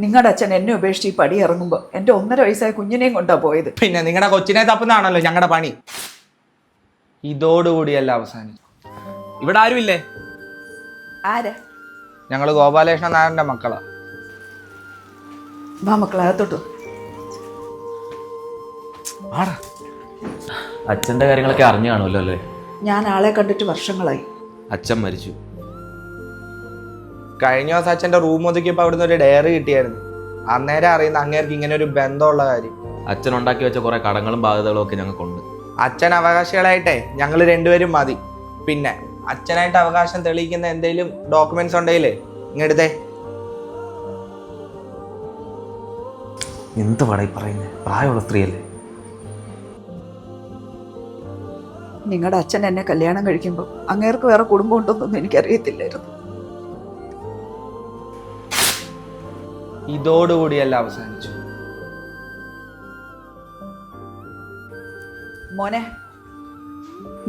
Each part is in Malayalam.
നിങ്ങളുടെ അച്ഛൻ എന്നെ ഉപേക്ഷിച്ച് ഈ പടി ഇറങ്ങുമ്പോൾ എൻ്റെ 1.5 വയസ്സായ കുഞ്ഞിനെയും കൊണ്ടാ പോയത്. പിന്നെ നിങ്ങളുടെ കൊച്ചിനെ തപ്പുന്നതാണല്ലോ ഞങ്ങളുടെ പണി. ഇതോടുകൂടിയല്ല അവസാനിച്ചു. ഇവിടെ ആരുമില്ലേ? ആരാ? ഞങ്ങൾ ഗോപാലകൃഷ്ണ നായരുടെ മക്കളാ. വാ മക്കളെ അകത്തോട്ടു. അച്ഛൻ്റെ കാര്യങ്ങളൊക്കെ അറിഞ്ഞു കാണുമല്ലോ അല്ലേ? ഞാൻ ആളെ കണ്ടിട്ട് വർഷങ്ങളായി. അച്ഛൻ മരിച്ചു. കഴിഞ്ഞ ദിവസം അച്ഛൻ്റെ റൂം ഒതുക്കിയപ്പോൾ അവിടുന്ന് ഒരു ഡയറി കിട്ടിയായിരുന്നു. അന്നേരം അറിയുന്ന അങ്ങേർക്ക് ഇങ്ങനെ ഒരു ബന്ധമുള്ള കാര്യം. അച്ഛൻ ഉണ്ടാക്കി വെച്ച കുറെ കടങ്ങളും ബാധ്യതകളും ഒക്കെ ഞങ്ങൾക്കുണ്ട്. അച്ഛൻ അവകാശികളായിട്ടേ ഞങ്ങൾ രണ്ടുപേരും മതി. പിന്നെ അച്ഛനായിട്ട് അവകാശം തെളിയിക്കുന്ന എന്തെങ്കിലും ഡോക്യുമെന്റ്സ് ഉണ്ടെങ്കിലേ ഇങ്ങെടുത്തേ. എന്ത് പടയി പറയുന്നത്? പ്രായമുള്ള സ്ത്രീയല്ലേ? നിങ്ങളുടെ അച്ഛൻ എന്നെ കല്യാണം കഴിക്കുമ്പോൾ അങ്ങേർക്ക് വേറെ കുടുംബം ഉണ്ടെന്നൊന്നും എനിക്കറിയത്തില്ലായിരുന്നു. ഇതോടുകൂടിയല്ല അവസാനിച്ചു. മോനെ,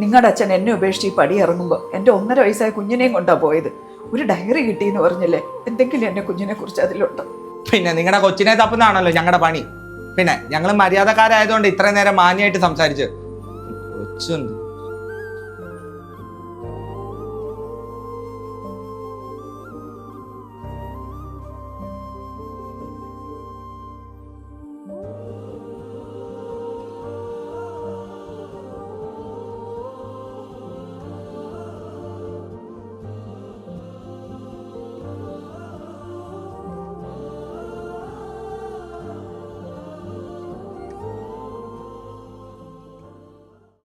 നിങ്ങളുടെ അച്ഛൻ എന്നെ ഉപേക്ഷിച്ച് ഈ പടി ഇറങ്ങുമ്പോൾ എൻ്റെ 1.5 വയസ്സായ കുഞ്ഞിനെയും കൊണ്ടാ പോയത്. ഒരു ഡയറി കിട്ടിയെന്ന് പറഞ്ഞില്ലേ? എന്തെങ്കിലും എൻ്റെ കുഞ്ഞിനെ കുറിച്ച് അതിലുണ്ടോ? പിന്നെ നിങ്ങളുടെ കൊച്ചിനെ തപ്പുന്നതാണല്ലോ ഞങ്ങളുടെ പണി. പിന്നെ ഞങ്ങൾ മര്യാദക്കാരായതുകൊണ്ട് ഇത്രയും നേരം മാന്യമായിട്ട് സംസാരിച്ച്. കൊച്ചുണ്ട്.